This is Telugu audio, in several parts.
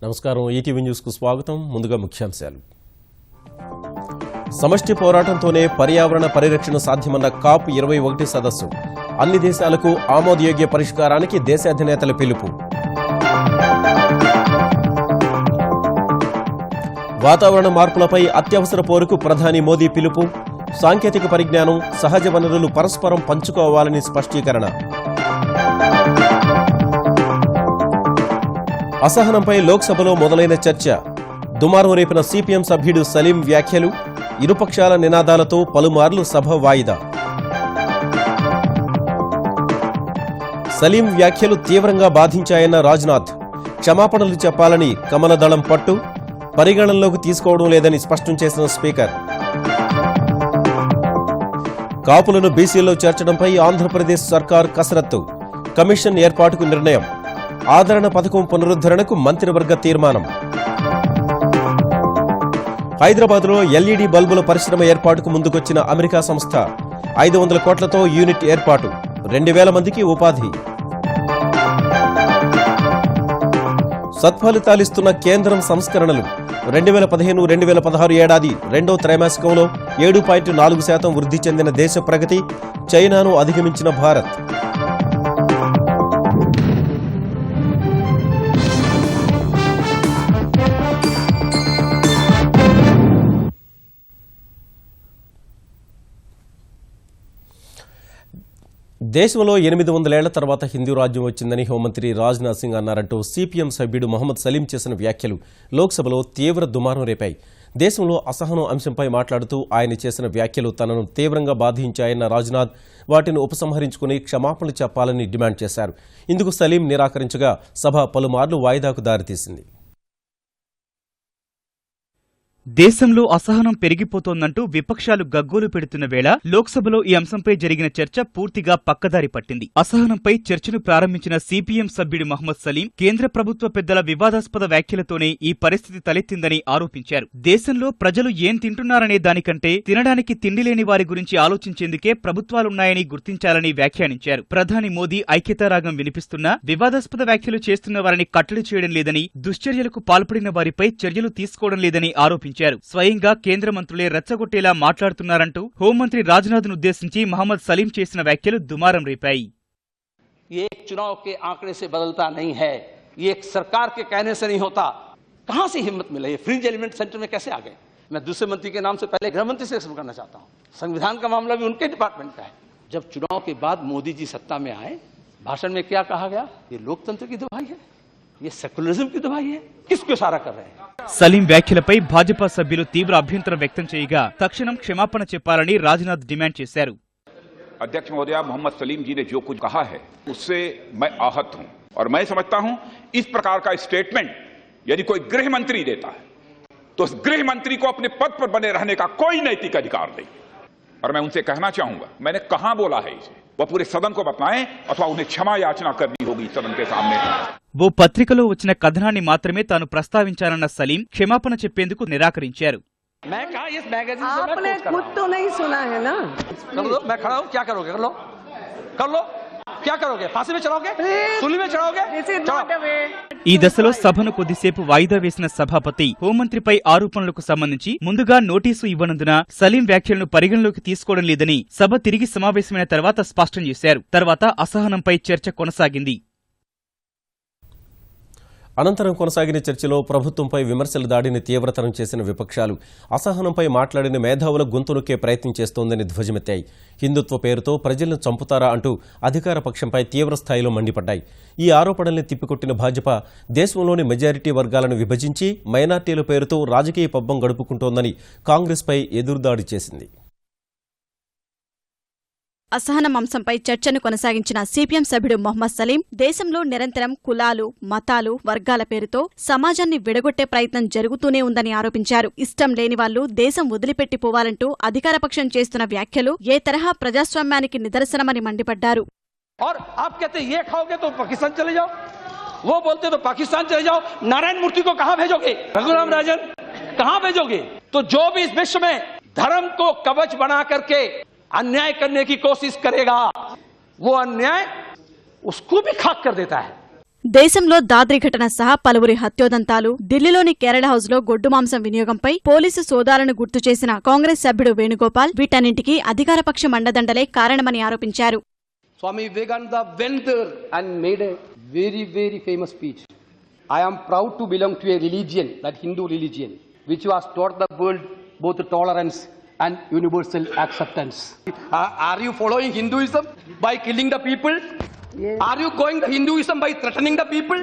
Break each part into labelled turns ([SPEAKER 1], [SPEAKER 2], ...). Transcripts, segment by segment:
[SPEAKER 1] నమస్కారం ఈటీవీ న్యూస్ కు స్వాగతం ముందుగా ముఖ్యాంశాలు సమష్టి పోరాటంతోనే పర్యావరణ పరిరక్షణ సాధ్యమన్న కాప్ 21 సదస్సు అన్ని దేశాలకు ఆమోదయోగ్య పరిష్కారానికి దేశ అధినేతల పిలుపు వాతావరణ మార్పులపై అత్యవసర పోరుకు ప్రధాని మోదీ పిలుపు సాంకేతిక పరిజ్ఞానం సహజ వనరులు పరస్పరం పంచుకోవాలని స్పష్టీకరణ అసహనంపై లోక్సభలో మొదలైన చర్చ దుమారం రేపిన సిపిఎం సభ్యుడు సలీం వ్యాఖ్యలు ఇరుపక్షాల నినాదాలతో పలుమార్లు సభ వాయిదా సలీం వ్యాఖ్యలు తీవ్రంగా బాధించాయన్న రాజ్నాథ్ క్షమాపణలు చెప్పాలని కమలదళం పట్టు పరిగణనలోకి తీసుకోవడం లేదని స్పష్టం చేసిన స్పీకర్ కాపులను బీసీల్లో చేర్చడంపై ఆంధ్రప్రదేశ్ సర్కార్ కసరత్తు కమిషన్ ఏర్పాటుకు నిర్ణయం ఆదరణ పథకం పునరుద్ధరణకు మంత్రివర్గ తీర్మానం హైదరాబాద్లో ఎల్ఈడీ బల్బుల పరిశ్రమ ఏర్పాటుకు ముందుకొచ్చిన అమెరికా సంస్థ 500 కోట్లతో యూనిట్ ఏర్పాటు 2000 మందికి ఉపాధి సత్ఫలితాలిస్తున్న కేంద్రం సంస్కరణలు 2015-2016 ఏడాది రెండో త్రైమాసికంలో 7.4% వృద్ధి చెందిన దేశ ప్రగతి చైనాను అధిగమించిన భారత్ దేశంలో 800 ఏళ్ల తర్వాత హిందూ రాజ్యం వచ్చిందని హోంమంత్రి రాజ్నాథ్ సింగ్ అన్నారంటూ సిపిఎం సభ్యుడు మహమ్మద్ సలీం చేసిన వ్యాఖ్యలు లోక్సభలో తీవ్ర దుమారం రేపాయి దేశంలో అసహనం అంశంపై మాట్లాడుతూ ఆయన చేసిన వ్యాఖ్యలు తనను తీవ్రంగా బాధించాయన్న రాజ్నాథ్ వాటిని ఉపసంహరించుకుని క్షమాపణలు చెప్పాలని డిమాండ్ చేశారు ఇందుకు సలీం నిరాకరించగా సభ పలుమార్లు వాయిదాకు దారితీసింది
[SPEAKER 2] దేశంలో అసహనం పెరిగిపోతోందంటూ విపక్షాలు గగ్గోలు పెడుతున్న వేళ లోక్సభలో ఈ అంశంపై జరిగిన చర్చ పూర్తిగా పక్కదారి పట్టింది అసహనంపై చర్చను ప్రారంభించిన సిపిఎం సభ్యుడు మహమ్మద్ సలీం కేంద్ర ప్రభుత్వ పెద్దల వివాదాస్పద వ్యాఖ్యలతోనే ఈ పరిస్థితి తలెత్తిందని ఆరోపించారు దేశంలో ప్రజలు ఏం తింటున్నారనే దానికంటే తినడానికి తిండి లేని వారి గురించి ఆలోచించేందుకే ప్రభుత్వాలున్నాయని గుర్తించాలని వ్యాఖ్యానించారు ప్రధాని మోదీ ఐక్యతారాగం వినిపిస్తున్నా వివాదాస్పద వ్యాఖ్యలు చేస్తున్న వారిని కట్టడి చేయడం లేదని దుశ్చర్యలకు పాల్పడిన వారిపై చర్యలు తీసుకోవడం లేదని ఆరోపించారు స్వయంగా కేంద్ర మంత్రులే రెచ్చగొట్టేలా మాట్లాడుతున్నారంటూ హోంమంత్రి రాజ్నాథ్ను ఉద్దేశించి మహమ్మద్ సలీం చేసిన వ్యాఖ్యలు దుమారం రేపాయి
[SPEAKER 3] ये एक चुनाव के आंकड़े से बदलता नहीं है ये एक सरकार के कहने से नहीं होता कहां से हिम्मत मिले ये फ्रिंज एलिमेंट सेंटर में कैसे आ गए मैं दूसरे मंत्री के नाम से पहले गृह मंत्री से शुरू करना चाहता हूं संविधान का मामला भी उनके डिपार्टमेंट का है जब चुनाव के बाद मोदी जी सत्ता में आए भाषण में क्या कहा गया ये लोकतंत्र की दवाई है ये सेक्युलरिज्म की दवाई है किसको इशारा कर रहे हैं
[SPEAKER 2] సలీం వ్యాఖ్యలపై భాజపా సభ్యులు తీవ్ర అభ్యంతరం వ్యక్తం చేయగా తక్షణం క్షమాపణ చెప్పాలని రాజ్నాథ్ డిమాండ్ చేశారు
[SPEAKER 4] अध्यक्ष महोदय मोहम्मद सलीम जी ने जो कुछ कहा है उससे मैं आहत हूं और मैं समझता हूं इस प्रकार का स्टेटमेंट यदि कोई गृह मंत्री देता है तो उस गृह मंत्री को अपने पद पर बने रहने का कोई नैतिक अधिकार नहीं और मैं उनसे कहना चाहूंगा मैंने कहां बोला है इसे वह पूरे सदन को बताएं अथवा उन्हें क्षमा याचना करनी होगी सदन के सामने
[SPEAKER 2] ఓ పత్రికలో వచ్చిన కథనాన్ని మాత్రమే తాను ప్రస్తావించానన్న సలీం క్షమాపణ చెప్పేందుకు నిరాకరించారు
[SPEAKER 3] मैं कहा इस मैगजीन से मैं
[SPEAKER 5] आपने
[SPEAKER 3] कोट कर
[SPEAKER 5] खुद
[SPEAKER 3] रहा
[SPEAKER 5] तो नहीं सुना है ना
[SPEAKER 3] हूं। कर लो मैं खड़ा हूं क्या करोगे कर लो क्या करोगे फांसी में चढ़ाओगे सूली में चढ़ाओगे
[SPEAKER 5] This is not a way.
[SPEAKER 2] ఈ దశలో సభను కొద్దిసేపు వాయిదా వేసిన సభాపతి హోంమంత్రిపై ఆరోపణలకు సంబంధించి ముందుగా నోటీసు ఇవ్వనందున సలీం వ్యాఖ్యలను పరిగణలోకి తీసుకోవడం లేదని సభ తిరిగి సమావేశమైన తర్వాత స్పష్టం చేశారు తర్వాత అసహనంపై చర్చ కొనసాగింది
[SPEAKER 1] అనంతరం కొనసాగిన చర్చలో ప్రభుత్వంపై విమర్శల దాడిని తీవ్రతరం చేసిన విపక్షాలు అసహనంపై మాట్లాడిన మేధావుల గొంతునొక్కే ప్రయత్నం చేస్తోందని ధ్వజమెత్తాయి హిందుత్వ పేరుతో ప్రజలను చంపుతారా అంటూ అధికార పక్షంపై తీవ్రస్థాయిలో మండిపడ్డాయి ఈ ఆరోపణల్ని తిప్పికొట్టిన భాజపా దేశంలోని మెజారిటీ వర్గాలను విభజించి మైనార్టీల పేరుతో రాజకీయ పబ్బం గడుపుకుంటోందని కాంగ్రెస్పై ఎదురుదాడి చేసింది
[SPEAKER 6] అసహనం అంశంపై చర్చను కొనసాగించిన సిపిఎం సభ్యుడు మొహమ్మద్ సలీం దేశంలో నిరంతరం కులాలు మతాలు వర్గాల పేరుతో సమాజాన్ని విడగొట్టే ప్రయత్నం జరుగుతూనే ఉందని ఆరోపించారు ఇష్టం లేని వాళ్లు దేశం వదిలిపెట్టిపోవాలంటూ అధికారపక్షం చేస్తున్న వ్యాఖ్యలు ఏ తరహా ప్రజాస్వామ్యానికి నిదర్శనమని మండిపడ్డారు
[SPEAKER 3] और आप कहते ये खाओगे तो पाकिस्तान चले जाओ वो बोलते तो पाकिस्तान चले जाओ नारायण मूर्ति को कहां भेजोगे रघुराम राजन कहां भेजोगे तो जो भी इस विश्व में धर्म को कवच बना करके अन्याय करने की कोशिश करेगा वो अन्याय उसको भी खाक कर देता है
[SPEAKER 6] దేశంలో దాద్రి ఘటన సహా పలువురి హత్యోదంతాలు, ఢిల్లీలోని కేరళ హౌస్లో గొడ్డు మాంసం వినియోగంపై పోలీసు సోదాలను గుర్తు చేసిన కాంగ్రెస్ సభ్యుడు వేణుగోపాల్ వీటన్నింటికీ అధికారపక్ష మండదండలే కారణమని ఆరోపించారు.
[SPEAKER 7] Swami Vivekananda went there and made a very, very famous speech. I am proud to belong to a religion, that Hindu religion, which was taught the world both tolerance and universal acceptance. Are you following Hinduism by killing the people?
[SPEAKER 5] Yes.
[SPEAKER 7] Are you going to Hinduism by threatening the people?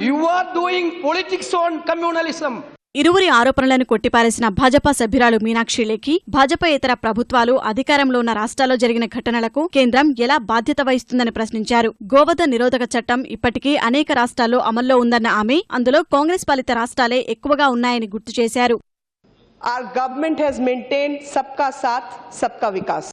[SPEAKER 7] You are doing politics on communalism.
[SPEAKER 6] ఇరువురి ఆరోపణలను కొట్టిపారేసిన భాజపా సభ్యురాలు మీనాక్షి లేఖి భాజపా ప్రభుత్వాలు అధికారంలో ఉన్న రాష్ట్రాల్లో జరిగిన ఘటనలకు కేంద్రం ఎలా బాధ్యత వహిస్తుందని ప్రశ్నించారు. గోవధ నిరోధక చట్టం ఇప్పటికీ అనేక రాష్ట్రాల్లో అమల్లో ఉందన్న ఆమె అందులో కాంగ్రెస్ పాలిత రాష్ట్రాలే ఎక్కువగా ఉన్నాయని గుర్తు చేశారు.
[SPEAKER 5] Our government has maintained Sabka Saath, Sabka Vikas.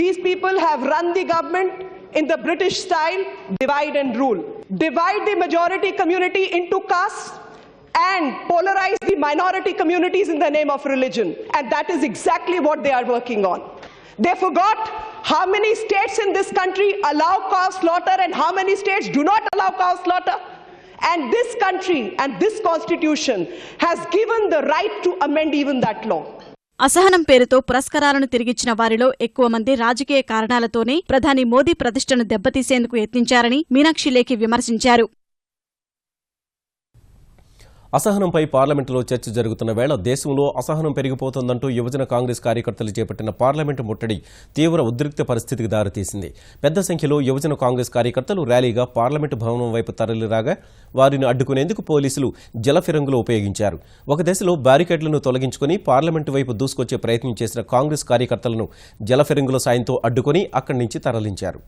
[SPEAKER 5] These people have run the government in the British style, divide and rule. Divide the majority community into castes and polarize the minority communities in the name of religion. And that is exactly what they are working on. They forgot how many states in this country allow cow slaughter and how many states do not allow cow slaughter. And this country and this constitution has given the right to amend even that law.
[SPEAKER 6] అసహనం పేరుతో పురస్కారాలను తిరిగిచ్చిన వారిలో ఎక్కువ మంది రాజకీయ కారణాలతోనే ప్రధాని మోదీ ప్రతిష్టను దెబ్బతీసేందుకు యత్నించారని మీనాక్షి లేఖి విమర్శించారు.
[SPEAKER 1] అసహనంపై పార్లమెంటులో చర్చ జరుగుతున్న వేళ దేశంలో అసహనం పెరిగిపోతోందంటూ యువజన కాంగ్రెస్ కార్యకర్తలు చేపట్టిన పార్లమెంటు ముట్టడి తీవ్ర ఉద్రిక్త పరిస్థితికి దారితీసింది. పెద్ద సంఖ్యలో యువజన కాంగ్రెస్ కార్యకర్తలు ర్యాలీగా పార్లమెంటు భవనం వైపు తరలిరాగా వారిని అడ్డుకునేందుకు పోలీసులు జలఫిరంగులు ఉపయోగించారు. ఒక దశలో బ్యారికేడ్లను తొలగించుకుని పార్లమెంటు వైపు దూసుకొచ్చే ప్రయత్నం చేసిన కాంగ్రెస్ కార్యకర్తలను జలఫిరంగుల సాయంతో అడ్డుకుని అక్కడి నుంచి తరలించారు.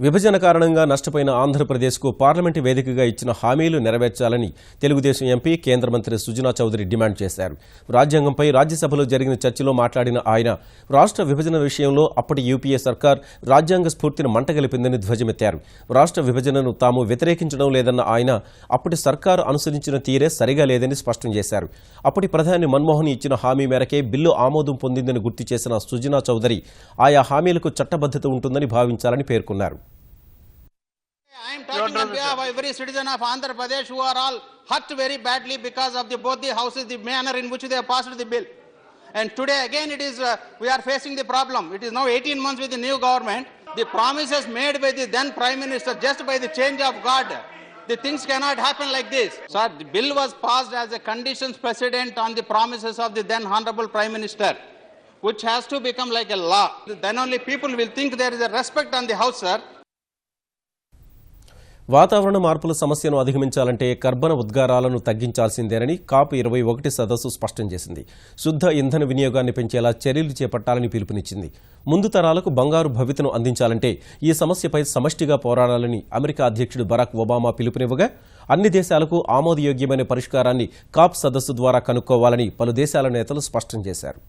[SPEAKER 1] విభజన కారణంగా నష్టపోయిన ఆంధ్రప్రదేశ్కు పార్లమెంటు వేదికగా ఇచ్చిన హామీలు నెరవేర్చాలని తెలుగుదేశం ఎంపీ కేంద్ర మంత్రి సుజనా చౌదరి డిమాండ్ చేశారు. రాజ్యాంగంపై రాజ్యసభలో జరిగిన చర్చలో మాట్లాడిన ఆయన రాష్ట్ర విభజన విషయంలో అప్పటి యూపీఏ సర్కార్ రాజ్యాంగ స్ఫూర్తిని మంటగలిపిందని ధ్వజమెత్తారు. రాష్ట్ర విభజనను తాము వ్యతిరేకించడం లేదన్న ఆయన అప్పటి సర్కారు అనుసరించిన తీరే సరిగా లేదని స్పష్టం చేశారు. అప్పటి ప్రధాని మన్మోహన్ ఇచ్చిన హామీ మేరకే బిల్లు ఆమోదం పొందిందని గుర్తు చేసిన సుజనా చౌదరి ఆయా హామీలకు చట్టబద్ధత ఉంటుందని భావించాలని పేర్కొన్నారు.
[SPEAKER 8] I am talking on behalf of every citizen of Andhra Pradesh who are all hurt very badly because of both the houses, the manner in which they have passed the bill. And today again it is, we are facing the problem. It is now 18 months with the new government. The promises made by the then Prime Minister just by the change of guard, the things cannot happen like this. So the bill was passed as a conditions precedent on the promises of the then Honorable Prime Minister, which has to become like a law. Then only people will think there is a respect on the house, sir.
[SPEAKER 1] వాతావరణ మార్పుల సమస్యను అధిగమించాలంటే కర్బన ఉద్గారాలను తగ్గించాల్సిందేనని COP21 సదస్సు స్పష్టం చేసింది. శుద్ధ ఇంధన వినియోగాన్ని పెంచేలా చర్యలు చేపట్టాలని పిలుపునిచ్చింది. ముందు తరాలకు బంగారు భవితను అందించాలంటే ఈ సమస్యపై సమష్టిగా పోరాడాలని అమెరికా అధ్యక్షుడు బరాక్ ఒబామా పిలుపునివ్వగా అన్ని దేశాలకు ఆమోదయోగ్యమైన పరిష్కారాన్ని COP సదస్సు ద్వారా కనుక్కోవాలని పలు దేశాల నేతలు స్పష్టం చేశారు.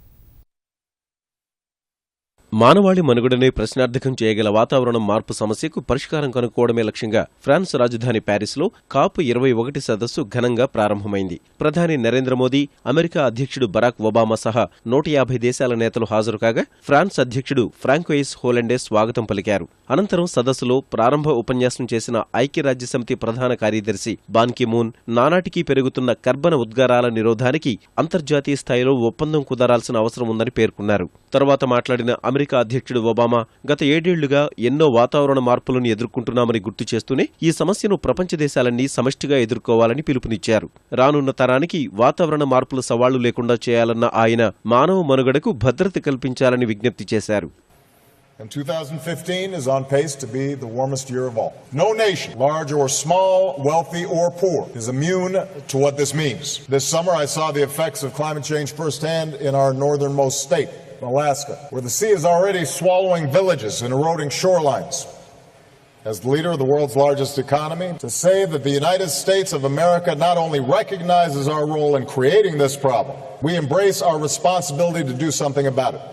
[SPEAKER 1] మానవాళి మనుగడనే ప్రశ్నార్థకం చేయగల వాతావరణ మార్పు సమస్యకు పరిష్కారం కనుక్కోవడమే లక్ష్యంగా ఫ్రాన్స్ రాజధాని ప్యారిస్లో COP21 సదస్సు ఘనంగా ప్రారంభమైంది. ప్రధాని నరేంద్ర మోదీ, అమెరికా అధ్యక్షుడు బరాక్ ఒబామా సహా 150 దేశాల నేతలు హాజరు కాగా ఫ్రాన్స్ అధ్యక్షుడు ఫ్రాంకోయిస్ హోలండే స్వాగతం పలికారు. అనంతరం సదస్సులో ప్రారంభ ఉపన్యాసం చేసిన ఐక్యరాజ్యసమితి ప్రధాన కార్యదర్శి బాన్ కి మూన్ నానాటికీ పెరుగుతున్న కర్బన ఉద్గారాల నిరోధానికి అంతర్జాతీయ స్థాయిలో ఒప్పందం కుదరాల్సిన అవసరం ఉందని పేర్కొన్నారు. తర్వాత మాట్లాడిన అమెరికా అధ్యక్షుడు ఒబామా గత 7 ఏళ్లుగా ఎన్నో వాతావరణ మార్పులను ఎదుర్కొంటున్నామని గుర్తు చేస్తూనే ఈ సమస్యను ప్రపంచ దేశాలన్నీ సమష్టిగా ఎదుర్కోవాలని పిలుపునిచ్చారు. రానున్న తరానికి వాతావరణ మార్పుల సవాళ్లు లేకుండా చేయాలన్న ఆయన మానవ మనుగడకు భద్రత కల్పించాలని విజ్ఞప్తి చేశారు.
[SPEAKER 9] And 2015 is on pace to be the warmest year of all. No nation, large or small, wealthy or poor, is immune to what this means. This summer I saw the effects of climate change firsthand in our northernmost state, Alaska, where the sea is already swallowing villages and eroding shorelines. As the leader of the world's largest economy, to say that the United States of America not only recognizes our role in creating this problem, we embrace our responsibility to do something about it.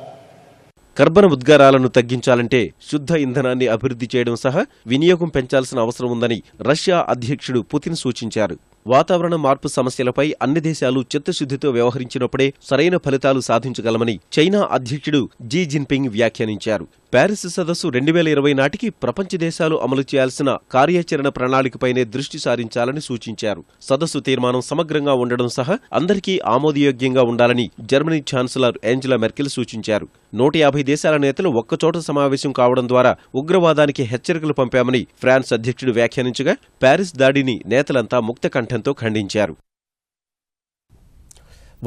[SPEAKER 1] కర్బన ఉద్గారాలను తగ్గించాలంటే శుద్ధ ఇంధనాన్ని అభివృద్ధి చేయడం సహా వినియోగం పెంచాల్సిన అవసరం ఉందని రష్యా అధ్యక్షుడు పుతిన్ సూచించారు. వాతావరణ మార్పు సమస్యలపై అన్ని దేశాలు చిత్తశుద్ధితో వ్యవహరించినప్పుడే సరైన ఫలితాలు సాధించగలమని చైనా అధ్యక్షుడు జీ జిన్పింగ్ వ్యాఖ్యానించారు. ప్యారిస్ సదస్సు 2020 నాటికి ప్రపంచ దేశాలు అమలు చేయాల్సిన కార్యాచరణ ప్రణాళికపైనే దృష్టి సారించాలని సూచించారు. సదస్సు తీర్మానం సమగ్రంగా ఉండడం సహా అందరికీ ఆమోదయోగ్యంగా ఉండాలని జర్మనీ ఛాన్సలర్ ఏంజెలా మెర్కెల్ సూచించారు. 150 దేశాల నేతలు ఒక్కచోట సమావేశం కావడం ద్వారా ఉగ్రవాదానికి హెచ్చరికలు పంపామని ఫ్రాన్స్ అధ్యక్షుడు వ్యాఖ్యానించగా ప్యారిస్ దాడిని నేతలంతా ముక్త కంఠంతో ఖండించారు.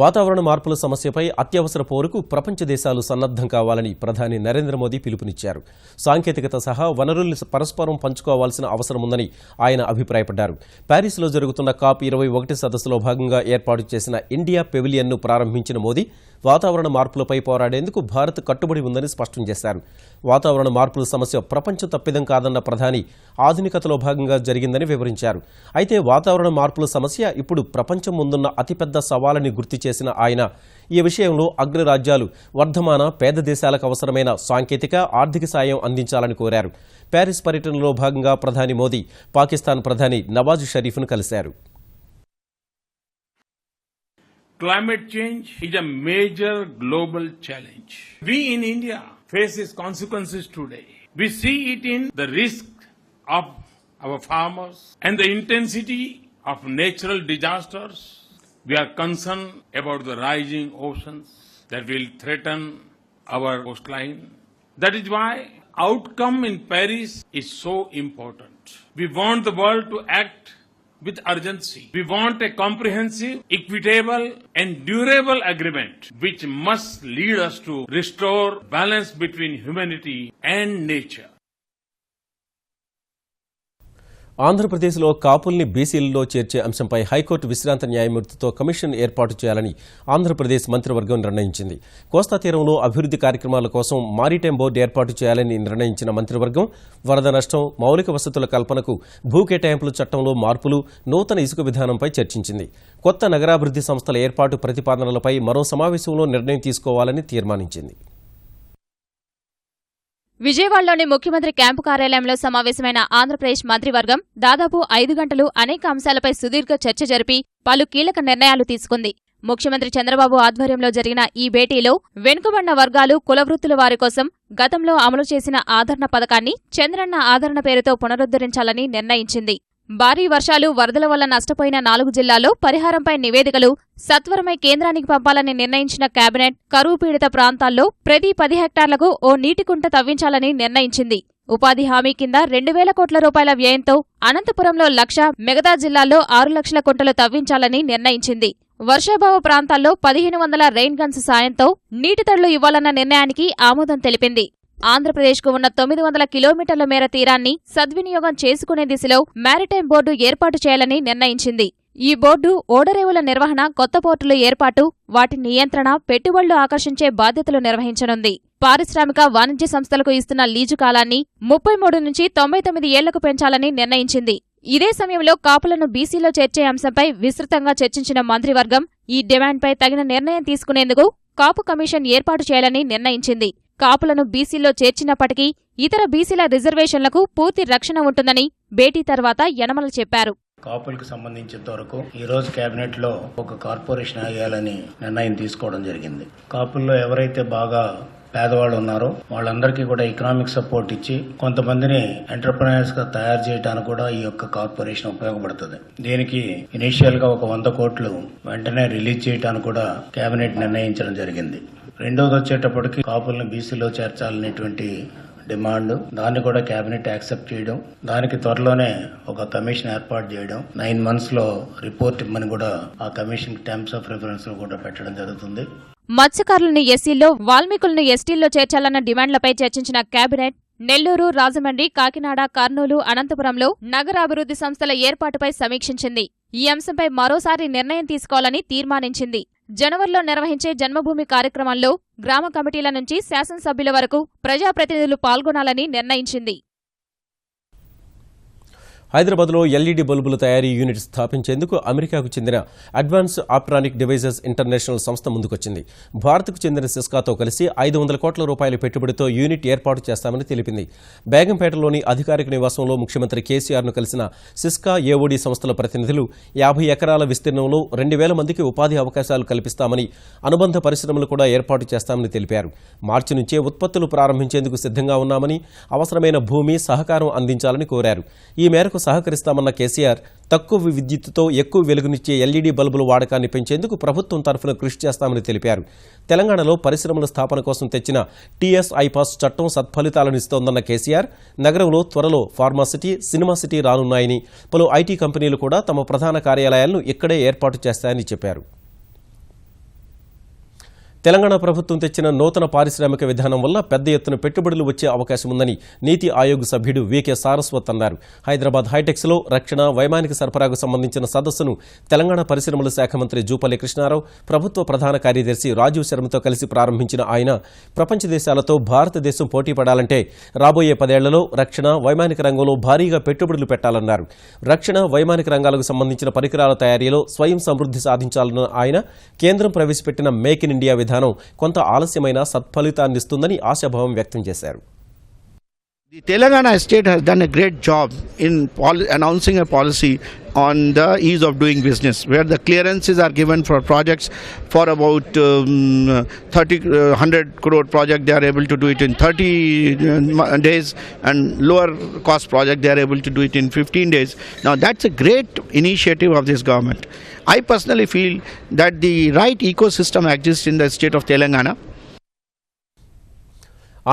[SPEAKER 1] వాతావరణ మార్పుల సమస్యపై అత్యవసర పోరుకు ప్రపంచ దేశాలు సన్నద్ధం కావాలని ప్రధాని నరేంద్ర మోదీ పిలుపునిచ్చారు. సాంకేతికత సహా వనరుల్ని పరస్పరం పంచుకోవాల్సిన అవసరముందని ఆయన అభిప్రాయపడ్డారు. ప్యారిస్లో జరుగుతున్న COP21 సదస్సులో భాగంగా ఏర్పాటు చేసిన ఇండియా పెవిలియన్ను ప్రారంభించిన మోదీ వాతావరణ మార్పులపై పోరాడేందుకు భారత్ కట్టుబడి ఉందని స్పష్టం చేశారు. వాతావరణ మార్పుల సమస్య ప్రపంచం తప్పిదం కాదన్న ప్రధాని ఆధునికతలో భాగంగా జరిగిందని వివరించారు. అయితే వాతావరణ మార్పుల సమస్య ఇప్పుడు ప్రపంచం ముందున్న అతిపెద్ద సవాలని గుర్తు చేసిన ఆయన ఈ విషయంలో అగ్రరాజ్యాలు వర్ధమాన పేద దేశాలకు అవసరమైన సాంకేతిక ఆర్థిక సాయం అందించాలని కోరారు. ప్యారిస్ పర్యటనలో భాగంగా ప్రధాని మోదీ పాకిస్తాన్ ప్రధాని నవాజ్ షరీఫ్ను కలిశారు.
[SPEAKER 10] Climate change is a major global challenge. We in India face its consequences today. We see it in the risk of our farmers and the intensity of natural disasters. We are concerned about the rising oceans that will threaten our coastline. That is why outcome in Paris is so important. We want the world to act with urgency. We want a comprehensive, equitable and durable agreement which must lead us to restore balance between humanity and nature.
[SPEAKER 1] ఆంధ్రప్రదేశ్లో కాపుల్ని బీసీలలో చేర్చే అంశంపై హైకోర్టు విశ్రాంత న్యాయమూర్తితో కమిషన్ ఏర్పాటు చేయాలని ఆంధ్రప్రదేశ్ మంత్రివర్గం నిర్ణయించింది. కోస్తా తీరంలో అభివృద్ధి కార్యక్రమాల కోసం మారిటైమ్ బోర్డు ఏర్పాటు చేయాలని నిర్ణయించిన మంత్రివర్గం వరద నష్టం, మౌలిక వసతుల కల్పనకు భూ కేటాయింపుల చట్టంలో మార్పులు, నూతన ఇసుక విధానంపై చర్చించింది. కొత్త నగరాభివృద్ధి సంస్థల ఏర్పాటు ప్రతిపాదనలపై మరో సమావేశంలో నిర్ణయం తీసుకోవాలని తీర్మానించింది.
[SPEAKER 11] విజయవాడలోని ముఖ్యమంత్రి క్యాంపు కార్యాలయంలో సమావేశమైన ఆంధ్రప్రదేశ్ మంత్రివర్గం దాదాపు 5 గంటలు అనేక అంశాలపై సుదీర్ఘ చర్చ జరిపి పలు కీలక నిర్ణయాలు తీసుకుంది. ముఖ్యమంత్రి చంద్రబాబు ఆధ్వర్యంలో జరిగిన ఈ భేటీలో వెనుకబడిన వర్గాలు, కులవృత్తుల వారి కోసం గతంలో అమలు చేసిన ఆదరణ పథకాన్ని చంద్రన్న ఆదరణ పేరుతో పునరుద్ధరించాలని నిర్ణయించింది. భారీ వర్షాలు, వరదల వల్ల నష్టపోయిన 4 జిల్లాల్లో పరిహారంపై నివేదికలు సత్వరమై కేంద్రానికి పంపాలని నిర్ణయించిన కేబినెట్ కరువు పీడిత ప్రాంతాల్లో ప్రతి 10 హెక్టార్లకు ఓ నీటి కుంట తవ్వించాలని నిర్ణయించింది. ఉపాధి హామీ కింద 2,000 కోట్ల రూపాయల వ్యయంతో అనంతపురంలో 1,00,000, మిగతా జిల్లాల్లో 6 లక్షల కుంటలు తవ్వించాలని నిర్ణయించింది. వర్షాభావ ప్రాంతాల్లో 1,500 రెయిన్ గన్స్ సాయంతో నీటి తడులు ఇవ్వాలన్న నిర్ణయానికి ఆమోదం తెలిపింది. ఆంధ్రప్రదేశ్కు ఉన్న 900 కిలోమీటర్ల మేర తీరాన్ని సద్వినియోగం చేసుకునే దిశలో మారిటైమ్ బోర్డు ఏర్పాటు చేయాలని నిర్ణయించింది. ఈ బోర్డు ఓడరేవుల నిర్వహణ, కొత్త పోర్టుల ఏర్పాటు, వాటి నియంత్రణ, పెట్టుబడులు ఆకర్షించే బాధ్యతలు నిర్వహించనుంది. పారిశ్రామిక, వాణిజ్య సంస్థలకు ఇస్తున్న లీజు కాలాన్ని 33 నుంచి 99 ఏళ్లకు పెంచాలని నిర్ణయించింది. ఇదే సమయంలో కాపులను బీసీలో చేర్చే అంశంపై విస్తృతంగా చర్చించిన మంత్రివర్గం ఈ డిమాండ్పై తగిన నిర్ణయం తీసుకునేందుకు కాపు కమిషన్ ఏర్పాటు చేయాలని నిర్ణయించింది. కాపులను బీసీలో చేర్చినప్పటికీ ఇతర బీసీల రిజర్వేషన్లకు పూర్తి రక్షణ ఉంటుందని భేటీ తర్వాత యనమల చెప్పారు.
[SPEAKER 12] కాపులకు సంబంధించినంత వరకు ఈ రోజు కేబినెట్ లో ఒక కార్పొరేషన్ వేయాలని నిర్ణయం తీసుకోవడం జరిగింది. కాపుల్లో ఎవరైతే బాగా పేదవాళ్ళు ఉన్నారో వాళ్ళందరికీ కూడా ఎకనామిక్ సపోర్ట్ ఇచ్చి కొంతమందిని ఎంటర్ప్రెన్యూర్స్ గా తయారు చేయడానికి కూడా ఈ యొక్క కార్పొరేషన్ ఉపయోగపడుతుంది. దీనికి ఇనీషియల్ గా ఒక 100 కోట్లు వెంటనే రిలీజ్ చేయడానికి కూడా కేబినెట్ నిర్ణయించడం జరిగింది. రెండోది వచ్చేటప్పటికి కాపుల్ని బీసీలో చేర్చాలనేటువంటి డిమాండ్, దాన్ని కూడా కేబినెట్ యాక్సెప్ట్ చేయడం, దానికి త్వరలోనే ఒక కమిషన్ ఏర్పాటు చేయడం, 9 months లో రిపోర్ట్ ఇమ్మని కూడా ఆ కమిషన్ టర్మ్స్ ఆఫ్ రిఫరెన్స్ లో కూడా పెట్టడం జరుగుతుంది.
[SPEAKER 11] మత్స్యకారులను ఎస్సీల్లో, వాల్మీకులను ఎస్టీల్లో చేర్చాలన్న డిమాండ్లపై చర్చించిన కేబినెట్ నెల్లూరు, రాజమండ్రి, కాకినాడ, కర్నూలు, అనంతపురంలో నగరాభివృద్ధి సంస్థల ఏర్పాటుపై సమీక్షించింది. ఈ అంశంపై మరోసారి నిర్ణయం తీసుకోవాలని తీర్మానించింది. జనవరిలో నిర్వహించే జన్మభూమి కార్యక్రమంలో గ్రామ కమిటీల నుంచి శాసనసభ్యుల వరకు ప్రజాప్రతినిధులు పాల్గొనాలని నిర్ణయించింది.
[SPEAKER 1] హైదరాబాద్లో ఎల్ఈడీ బల్బుల తయారీ యూనిట్ స్థాపించేందుకు అమెరికాకు చెందిన అడ్వాన్స్ ఆప్ట్రానిక్ డివైజెస్ ఇంటర్నేషనల్ సంస్థ ముందుకొచ్చింది. భారత్కు చెందిన సిస్కాతో కలిసి 500 కోట్ల రూపాయల పెట్టుబడితో యూనిట్ ఏర్పాటు చేస్తామని తెలిపింది. బేగంపేటలోని అధికారిక నివాసంలో ముఖ్యమంత్రి కేసీఆర్ను కలిసిన సిస్కా ఏఓడీ సంస్థల ప్రతినిధులు 50 ఎకరాల విస్తీర్ణంలో 2000 మందికి ఉపాధి అవకాశాలు కల్పిస్తామని, అనుబంధ పరిశ్రమలు కూడా ఏర్పాటు చేస్తామని తెలిపారు. మార్చి నుంచే ఉత్పత్తులు ప్రారంభించేందుకు సిద్ధంగా ఉన్నామని, అవసరమైన భూమి, సహకారం అందించాలని కోరారు. ఈ మేరకు సహకరిస్తామన్న కేసీఆర్ తక్కువ విద్యుత్తుతో ఎక్కువ వెలుగునిచ్చే ఎల్ఈడీ బల్బుల వాడకాన్ని పెంచేందుకు ప్రభుత్వం తరఫున కృషి చేస్తామని తెలిపారు. తెలంగాణలో పరిశ్రమల స్థాపన కోసం తెచ్చిన టీఎస్ ఐపాస్ చట్టం సత్ఫలితాలను ఇస్తోందన్న కేసీఆర్, నగరంలో త్వరలో ఫార్మాసిటీ, సినిమా సిటీ రానున్నాయని, పలు ఐటీ కంపెనీలు కూడా తమ ప్రధాన కార్యాలయాలను ఇక్కడే ఏర్పాటు చేస్తాయని చెప్పారు. తెలంగాణ ప్రభుత్వం తెచ్చిన నూతన పారిశ్రామిక విధానం వల్ల పెద్ద ఎత్తున పెట్టుబడులు వచ్చే అవకాశం ఉందని నీతి ఆయోగ్ సభ్యుడు వీకే సారస్వత్ అన్నారు. హైదరాబాద్ హైటెక్స్లో రక్షణ, వైమానిక సరఫరాకు సంబంధించిన సదస్సును తెలంగాణ పరిశ్రమల శాఖ మంత్రి జూపల్లి కృష్ణారావు, ప్రభుత్వ ప్రధాన కార్యదర్శి రాజీవ్ శర్మతో కలిసి ప్రారంభించిన ఆయన, ప్రపంచ దేశాలతో భారతదేశం పోటీ పడాలంటే రాబోయే 10 ఏళ్లలో రక్షణ, వైమానిక రంగంలో భారీగా పెట్టుబడులు పెట్టాలన్నారు. రక్షణ, వైమానిక రంగాలకు సంబంధించిన పరికరాల తయారీలో స్వయం సమృద్ధి సాధించాలన్న ఆయన, కేంద్రం ప్రవేశపెట్టిన మేక్ ఇన్ ఇండియా విధానం కొంత ఆలస్యమైన సత్ఫలితాన్నిస్తుందని ఆశాభావం వ్యక్తం చేశారు.
[SPEAKER 13] The Telangana state has done a great job in announcing a policy on the ease of doing business, where the clearances are given for projects for about 100 crore project they are able to do it in 30 days, and lower cost project they are able to do it in 15 days. Now that's a great initiative of this government. I personally feel that the right ecosystem exists in the state of Telangana.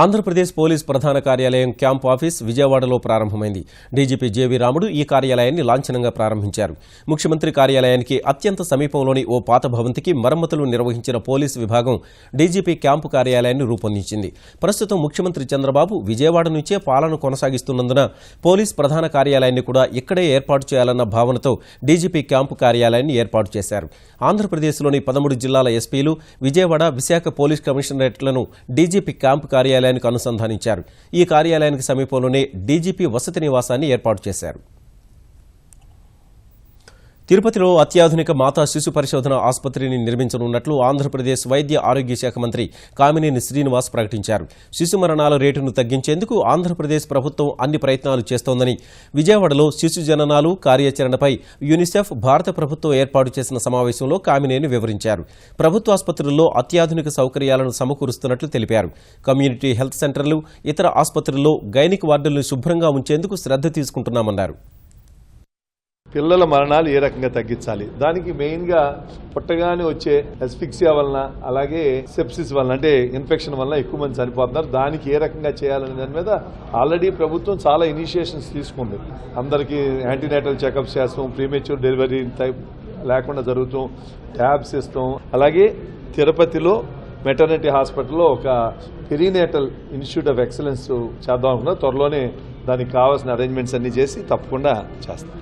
[SPEAKER 1] Andhra Pradesh police ప్రధాన కార్యాలయం క్యాంప్ ఆఫీస్ విజయవాడలో ప్రారంభమైంది. డీజీపీ జేవీ రాముడు ఈ కార్యాలయాన్ని లాంఛనంగా ప్రారంభించారు. ముఖ్యమంత్రి కార్యాలయానికి అత్యంత సమీపంలోని ఓ పాత భవంతికి మరమ్మతులు నిర్వహించిన పోలీసు విభాగం డీజీపీ క్యాంపు కార్యాలయాన్ని రూపొందించింది. ప్రస్తుతం ముఖ్యమంత్రి చంద్రబాబు విజయవాడ నుంచే పాలన కొనసాగిస్తున్నందున పోలీస్ ప్రధాన కార్యాలయాన్ని కూడా ఇక్కడే ఏర్పాటు చేయాలన్న భావనతో డీజీపీ క్యాంపు కార్యాలయాన్ని ఏర్పాటు చేశారు. ఆంధ్రప్రదేశ్లోని 13 జిల్లాల ఎస్పీలు, విజయవాడ, విశాఖ పోలీస్ కమిషనరేట్లను డీజీపీ క్యాంపు కార్యాలయానికి అనుసంధానించారు. ఈ కార్యాలయానికి సమీపంలోనే డీజీపీ వసతి నివాసాన్ని ఏర్పాటు చేశారు. తిరుపతిలో అత్యాధునిక మాతా శిశు పరిశోధన ఆసుపత్రిని నిర్మించనున్నట్లు ఆంధ్రప్రదేశ్ వైద్య ఆరోగ్య శాఖ మంత్రి కామినేని శ్రీనివాస్ ప్రకటించారు. శిశు మరణాల రేటును తగ్గించేందుకు ఆంధ్రప్రదేశ్ ప్రభుత్వం అన్ని ప్రయత్నాలు చేస్తోందని, విజయవాడలో శిశు జననాలు కార్యాచరణపై యూనిసెఫ్, భారత ప్రభుత్వం ఏర్పాటు చేసిన సమావేశంలో కామినేని వివరించారు. ప్రభుత్వ ఆసుపత్రుల్లో అత్యాధునిక సౌకర్యాలను సమకూరుస్తున్నట్లు తెలిపారు. కమ్యూనిటీ హెల్త్ సెంటర్లు, ఇతర ఆసుపత్రుల్లో గైనిక్ వార్డులను శుభ్రంగా ఉంచేందుకు శ్రద్ధ తీసుకుంటున్నామన్నారు.
[SPEAKER 14] పిల్లల మరణాలు ఏ రకంగా తగ్గించాలి, దానికి మెయిన్గా పుట్టగానే వచ్చే ఎస్ఫిక్సియా వలన, అలాగే సెప్సిస్ వలన, అంటే ఇన్ఫెక్షన్ వలన ఎక్కువ మంది చనిపోతున్నారు. దానికి ఏ రకంగా చేయాలనే దాని మీద ఆల్రెడీ ప్రభుత్వం చాలా ఇనిషియేషన్స్ తీసుకుంది. అందరికీ యాంటీనేటల్ చెకప్స్ చేస్తాం, ప్రీమెచ్యూర్ డెలివరీ టైప్ లేకుండా జరుగుతాం, ట్యాబ్స్ ఇస్తాం. అలాగే తిరుపతిలో మెటర్నిటీ హాస్పిటల్లో ఒక పెరినేటల్ ఇన్స్టిట్యూట్ ఆఫ్ ఎక్సలెన్స్ చేద్దాం అనుకున్నా. త్వరలోనే దానికి కావాల్సిన అరేంజ్మెంట్స్ అన్ని చేసి తప్పకుండా చేస్తాం.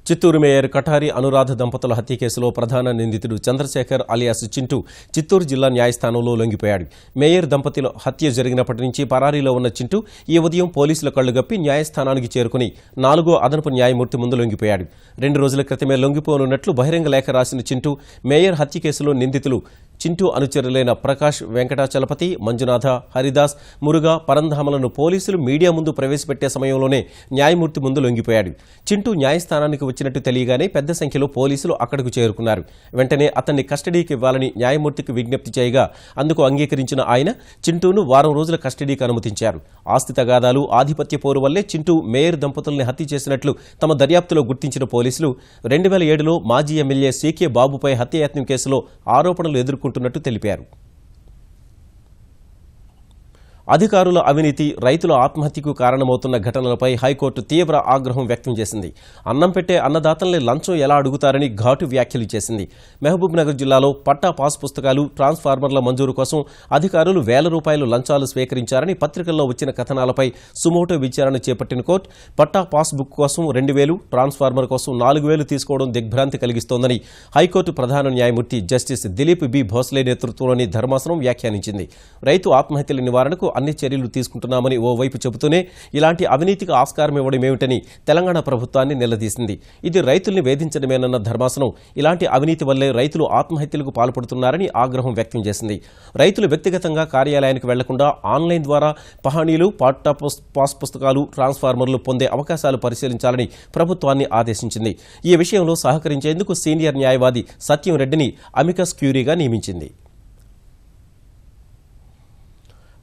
[SPEAKER 1] చిత్తూరు మేయర్ కఠారి అనురాధ దంపతుల హత్య కేసులో ప్రధాన నిందితుడు చంద్రశేఖర్ అలియాస్ చింటూ చిత్తూరు జిల్లా న్యాయస్థానంలో లొంగిపోయాడు. మేయర్ దంపతుల హత్య జరిగినప్పటి నుంచి పరారీలో ఉన్న చింటూ ఈ ఉదయం పోలీసుల కళ్లుగప్పి న్యాయస్థానానికి చేరుకుని 4వ అదనపు న్యాయమూర్తి ముందు లొంగిపోయాడు. 2 రోజుల క్రితమే లొంగిపోనున్నట్లు బహిరంగ లేఖ రాసిన చింటూ మేయర్ హత్య కేసులో నిందితులు చింటూ అనుచరులైన ప్రకాష్, వెంకటాచలపతి, మంజునాథ, హరిదాస్, మురుగా, పరంధామలను పోలీసులు మీడియా ముందు ప్రవేశపెట్టే సమయంలోనే న్యాయమూర్తి ముందు లొంగిపోయాడు. చింటూ న్యాయస్థానానికి వచ్చినట్టు తెలియగానే పెద్ద సంఖ్యలో పోలీసులు అక్కడకు చేరుకున్నారు. వెంటనే అతన్ని కస్టడీకి ఇవ్వాలని న్యాయమూర్తికి విజ్ఞప్తి చేయగా అందుకు అంగీకరించిన ఆయన చింటూను వారం రోజుల కస్టడీకి అనుమతించారు. ఆస్తి తగాదాలు, ఆధిపత్య పోరు వల్లే చింటూ మేయర్ దంపతుల్ని హత్య చేసినట్లు తమ దర్యాప్తులో గుర్తించిన పోలీసులు 2007లో మాజీ ఎమ్మెల్యే సీకే బాబుపై హత్యాయత్నం కేసులో ఆరోపణలు ఎదుర్కొంటున్నట్టు తెలిపారు. అధికారుల అవినీతి, రైతుల ఆత్మహత్యకు కారణమవుతున్న ఘటనలపై హైకోర్టు తీవ్ర ఆగ్రహం వ్యక్తం చేసింది. అన్నం పెట్టే అన్నదాతల్ని లంచం ఎలా అడుగుతారని ఘాటు వ్యాఖ్యలు చేసింది. మహబూబ్నగర్ జిల్లాలో పట్టా పాస్ పుస్తకాలు, ట్రాన్స్ఫార్మర్ల మంజూరు కోసం అధికారులు ₹1,000 లంచాలు స్వీకరించారని పత్రికల్లో వచ్చిన కథనాలపై సుమోటో విచారణ చేపట్టిన కోర్టు పట్టా పాస్ బుక్ కోసం 2,000, ట్రాన్స్ఫార్మర్ కోసం 4,000 తీసుకోవడం దిగ్భ్రాంతి కలిగిస్తోందని హైకోర్టు ప్రధాన న్యాయమూర్తి జస్టిస్ దిలీప్ బి భోస్లే నేతృత్వంలోని ధర్మాసనం వ్యాఖ్యానించింది. రైతు ఆత్మహత్యల నివారణకు అన్ని చర్యలు తీసుకుంటున్నామని ఓవైపు చెబుతూనే ఇలాంటి అవినీతికి ఆస్కారం ఇవ్వడం ఏమిటని తెలంగాణ ప్రభుత్వాన్ని నిలదీసింది. ఇది రైతుల్ని వేధించడమేనన్న ధర్మాసనం ఇలాంటి అవినీతి వల్లే రైతులు ఆత్మహత్యలకు పాల్పడుతున్నారని ఆగ్రహం వ్యక్తం చేసింది. రైతులు వ్యక్తిగతంగా కార్యాలయానికి వెళ్లకుండా ఆన్లైన్ ద్వారా పహాణీలు, పాస్ పుస్తకాలు, ట్రాన్స్ఫార్మర్లు పొందే అవకాశాలు పరిశీలించాలని ప్రభుత్వాన్ని ఆదేశించింది. ఈ విషయంలో సహకరించేందుకు సీనియర్ న్యాయవాది సత్యం రెడ్డిని అమికస్ క్యూరీగా నియమించింది.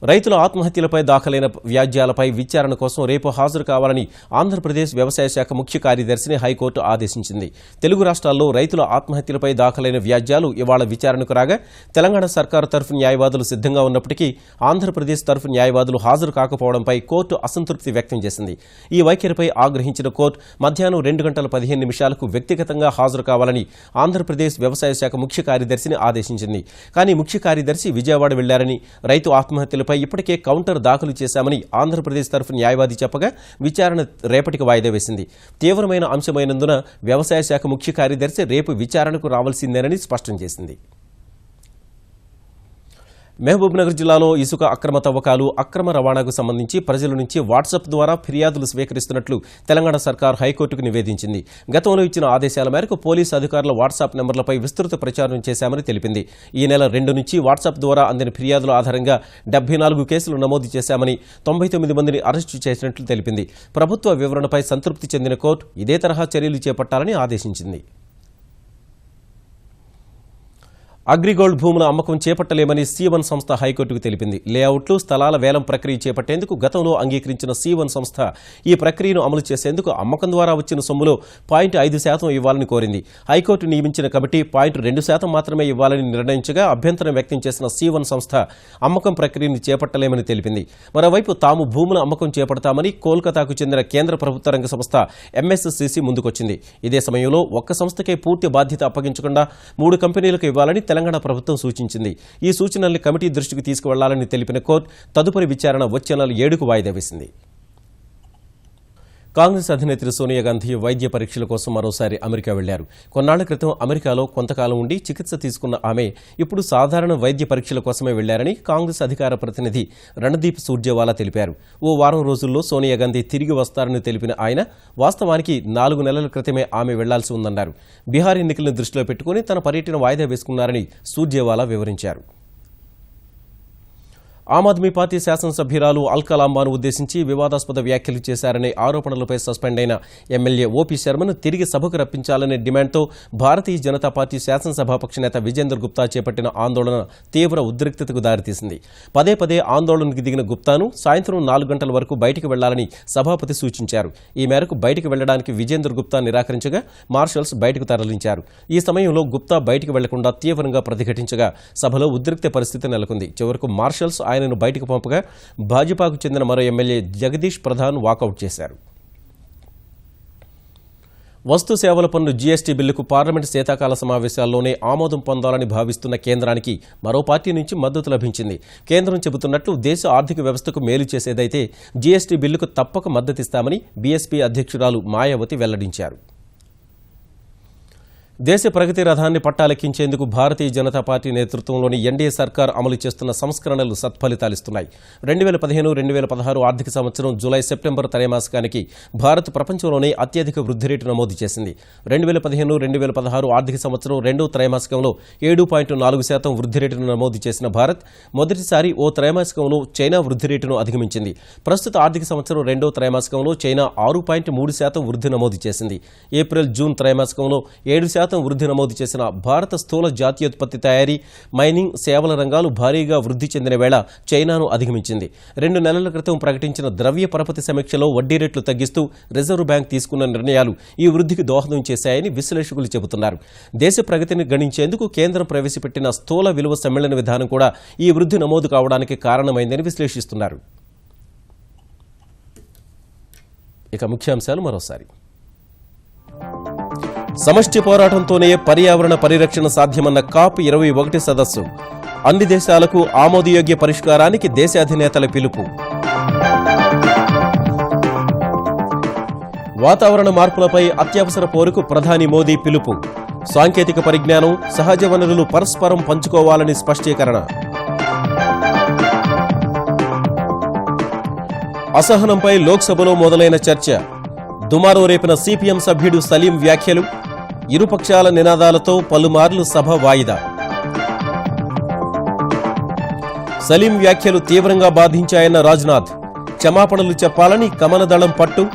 [SPEAKER 1] రైతుల ఆత్మహత్యలపై దాఖలైన వ్యాజ్యాలపై విచారణ కోసం రేపు హాజరు కావాలని ఆంధ్రప్రదేశ్ వ్యవసాయ శాఖ ముఖ్య కార్యదర్శిని హైకోర్టు ఆదేశించింది. తెలుగు రాష్ట్రాల్లో రైతుల ఆత్మహత్యలపై దాఖలైన వ్యాజ్యాలు ఇవాళ విచారణకు రాగా తెలంగాణ సర్కారు తరఫు న్యాయవాదులు సిద్ధంగా ఉన్నప్పటికీ ఆంధ్రప్రదేశ్ తరఫు న్యాయవాదులు హాజరు కాకపోవడంపై కోర్టు అసంతృప్తి వ్యక్తం చేసింది. ఈ వైఖరిపై ఆగ్రహించిన కోర్టు మధ్యాహ్నం 2:15 వ్యక్తిగతంగా హాజరు కావాలని ఆంధ్రప్రదేశ్ వ్యవసాయ శాఖ ముఖ్య కార్యదర్శిని ఆదేశించింది. కానీ ముఖ్య కార్యదర్శి విజయవాడ వెళ్లారని, రైతు ఆత్మహత్యల ఇప్పటికే కౌంటర్ దాఖలు చేశామని ఆంధ్రప్రదేశ్ తరఫు న్యాయవాది చెప్పగా విచారణ రేపటికి వాయిదా వేసింది. తీవ్రమైన అంశమైనందున వ్యవసాయ శాఖ ముఖ్య కార్యదర్శి రేపు విచారణకు రావాల్సిందేనని స్పష్టం చేసింది. మహబూబ్నగర్ జిల్లాలో ఇసుక అక్రమ తవ్వకాలు, అక్రమ రవాణాకు సంబంధించి ప్రజల నుంచి వాట్సాప్ ద్వారా ఫిర్యాదులు స్వీకరిస్తున్నట్లు తెలంగాణ సర్కార్ హైకోర్టుకు నివేదించింది. గతంలో ఇచ్చిన ఆదేశాల మేరకు పోలీసు అధికారుల వాట్సాప్ నెంబర్లపై విస్తృత ప్రచారం చేశామని తెలిపింది. ఈ నెల 2 నుంచి వాట్సాప్ ద్వారా అందిన ఫిర్యాదుల ఆధారంగా 74 కేసులు నమోదు చేశామని, 99 మందిని అరెస్టు చేసినట్లు తెలిపింది. ప్రభుత్వ వివరణపై సంతృప్తి చెందిన కోర్టు ఇదే తరహా చర్యలు చేపట్టాలని ఆదేశించింది. అగ్రిగోల్డ్ భూముల అమ్మకం చేపట్టలేమని C1 సంస్థ హైకోర్టుకు తెలిపింది. లేఅవుట్లు, స్థలాల వేలం ప్రక్రియ చేపట్టేందుకు గతంలో అంగీకరించిన C1 సంస్థ ఈ ప్రక్రియను అమలు చేసేందుకు అమ్మకం ద్వారా వచ్చిన సొమ్ములో 0.5% ఇవ్వాలని కోరింది. హైకోర్టు నియమించిన కమిటీ 0.2% మాత్రమే ఇవ్వాలని నిర్ణయించగా అభ్యంతరం వ్యక్తం చేసిన C1 సంస్థ అమ్మకం ప్రక్రియను చేపట్టలేమని తెలిపింది. మరోవైపు తాము భూముల అమ్మకం చేపడతామని కోల్కతాకు చెందిన కేంద్ర ప్రభుత్వ రంగ సంస్థ MSCC ముందుకొచ్చింది. ఇదే సమయంలో ఒక్క సంస్థకే పూర్తి బాధ్యత అప్పగించకుండా 3 కంపెనీలకు ఇవ్వాలని తెలంగాణ ప్రభుత్వం సూచించింది. ఈ సూచనల్ని కమిటీ దృష్టికి తీసుకువెళ్లాలని తెలిపిన కోర్టు తదుపరి విచారణ వచ్చే నెల 7కు వాయిదా వేసింది. కాంగ్రెస్ అధినేత్రి సోనియా గాంధీ వైద్య పరీక్షల కోసం మరోసారి అమెరికా వెళ్లారు. కొన్నాళ్ల క్రితం అమెరికాలో కొంతకాలం ఉండి చికిత్స తీసుకున్న ఆమె ఇప్పుడు సాధారణ వైద్య పరీక్షల కోసమే వెళ్లారని కాంగ్రెస్ అధికార ప్రతినిధి రణదీప్ సూర్జేవాలా తెలిపారు. ఓ వారం రోజుల్లో సోనియా గాంధీ తిరిగి వస్తారని తెలిపిన ఆయన వాస్తవానికి 4 నెలల క్రితమే ఆమె వెళ్లాల్సి ఉందన్నారు. బీహార్ ఎన్నికలను దృష్టిలో పెట్టుకుని తన పర్యటన వాయిదా వేసుకున్నారని సూర్జేవాలా వివరించారు. ఆమ్ ఆద్మీ పార్టీ శాసనసభ్యురాలు అల్కా లాంబాను ఉద్దేశించి వివాదాస్పద వ్యాఖ్యలు చేశారనే ఆరోపణలపై సస్పెండ్ అయిన ఎమ్మెల్యే ఓపీ శర్మను తిరిగి సభకు రప్పించాలనే డిమాండ్తో భారతీయ జనతా పార్టీ శాసనసభాపక్ష నేత విజేందర్ గుప్తా చేపట్టిన ఆందోళన తీవ్ర ఉద్రిక్తతకు దారితీసింది. పదే ఆందోళనకు దిగిన గుప్తాను సాయంత్రం 4 గంటల వరకు బయటికి వెళ్లాలని సభాపతి సూచించారు. ఈ మేరకు బయటికి వెళ్లడానికి విజేందర్ గుప్తా నిరాకరించగా మార్షల్స్ బయటకు తరలించారు. ఈ సమయంలో గుప్తా బయటికి వెళ్లకుండా తీవ్రంగా ప్రతిఘటించగా సభలో ఉద్రిక్త పరిస్థితి నెలకొంది. చివరకు మార్షల్స్ ఆయనను బయటకు పంపగా భాజపాకు చెందిన మరో ఎమ్మెల్యే జగదీష్ ప్రధాన్ వాకౌట్ చేశారు. వస్తు సేవల పన్ను జీఎస్టీ బిల్లుకు పార్లమెంటు శీతాకాల సమావేశాల్లోనే ఆమోదం పొందాలని భావిస్తున్న కేంద్రానికి మరో పార్టీ నుంచి మద్దతు లభించింది. కేంద్రం చెబుతున్నట్లు దేశ ఆర్థిక వ్యవస్థకు మేలు చేసేదైతే జీఎస్టీ బిల్లుకు తప్పక మద్దతిస్తామని బీఎస్పీ అధ్యక్షురాలు మాయావతి వెల్లడించారు. దేశ ప్రగతి రథాన్ని పట్టాలెక్కించేందుకు భారతీయ జనతా పార్టీ నేతృత్వంలోని ఎన్డీఏ సర్కార్ అమలు చేస్తున్న సంస్కరణలు సత్ఫలితాలిస్తున్నాయి. 2015-2016 ఆర్థిక సంవత్సరం జూలై-సెప్టెంబర్ త్రైమాసికానికి భారత్ ప్రపంచంలోనే అత్యధిక వృద్ధి రేటు నమోదు చేసింది. 2015-2016 ఆర్థిక సంవత్సరం రెండో త్రైమాసికంలో 7.4% వృద్ధి రేటును నమోదు చేసిన భారత్ మొదటిసారి ఓ త్రైమాసికంలో చైనా వృద్ధి రేటును అధిగమించింది. ప్రస్తుత ఆర్థిక సంవత్సరం రెండో త్రైమాసికంలో చైనా 6.3% వృద్ధి నమోదు చేసింది. ఏప్రిల్-జూన్ త్రైమాసికంలో 7% వృద్ధి నమోదు చేసిన భారత స్థూల జాతీయోత్పత్తి తయారీ, మైనింగ్, సేవల రంగాలు భారీగా వృద్ధి చెందిన వేళ చైనాను అధిగమించింది. 2 నెలల క్రితం ప్రకటించిన ద్రవ్య పరపతి సమీక్షలో వడ్డీ రేట్లు తగ్గిస్తూ రిజర్వ్ బ్యాంక్ తీసుకున్న నిర్ణయాలు ఈ వృద్ధికి దోహదం చేశాయని విశ్లేషకులు చెబుతున్నారు. దేశ ప్రగతిని గణించేందుకు కేంద్రం ప్రవేశపెట్టిన స్థూల విలువ సమ్మేళన విధానం కూడా ఈ వృద్ధి నమోదు కావడానికి కారణమైందని విశ్లేషిస్తున్నారు. ఇక ముఖ్యాంశాలు మరోసారి. సమష్టి పోరాటంతోనే పర్యావరణ పరిరక్షణ సాధ్యమన్న COP21 సదస్సు. అన్ని దేశాలకు ఆమోదయోగ్య పరిష్కారానికి దేశాధినేతల పిలుపు. వాతావరణ మార్పులపై అత్యవసర పోరుకు ప్రధాని మోదీ పిలుపు. సాంకేతిక పరిజ్ఞానం, సహజ వనరులు పరస్పరం పంచుకోవాలని స్పష్టీకరణ. అసహనంపై లోక్సభలో మొదలైన చర్చ. దుమారం రేపిన సిపిఎం సభ్యుడు సలీం వ్యాఖ్యలు. ఇరుపక్షాల నినాదాలతో పలుమార్లు సభ వాయిదా. సలీం వ్యాఖ్యలు తీవ్రంగా బాధించాయన్న రాజ్నాథ్. క్షమాపణలు చెప్పాలని కమలదళం పట్టు.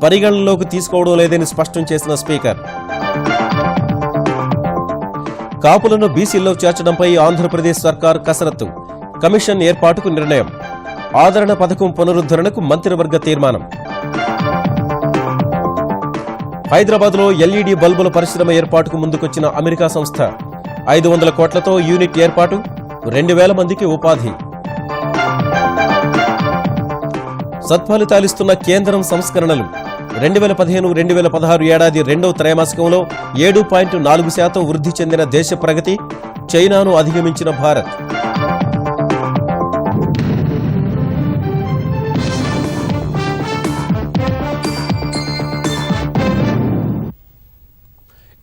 [SPEAKER 1] పరిగణనలోకి తీసుకోవడం లేదని స్పష్టం చేసిన స్పీకర్. కాపులను బీసీల్లో చేర్చడంపై ఆంధ్రప్రదేశ్ సర్కార్ కసరత్తు. కమిషన్ ఏర్పాటుకు నిర్ణయం. ఆదరణ పథకం పునరుద్ధరణకు మంత్రివర్గ తీర్మానం. హైదరాబాద్లో ఎల్ఈడీ బల్బుల పరిశ్రమ ఏర్పాటుకు ముందుకొచ్చిన అమెరికా సంస్థ. 500 కోట్లతో యూనిట్ ఏర్పాటు. 2000 మందికి ఉపాధి. సత్ఫలితాలిస్తున్న కేంద్రం సంస్కరణలు. 2015-2016 ఏడాది రెండవ త్రైమాసికంలో 7.4% వృద్ధి చెందిన దేశ ప్రగతి. చైనాను అధిగమించిన భారత్.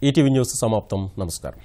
[SPEAKER 1] ఈటీవీ న్యూస్ సమాప్తం. నమస్కారం.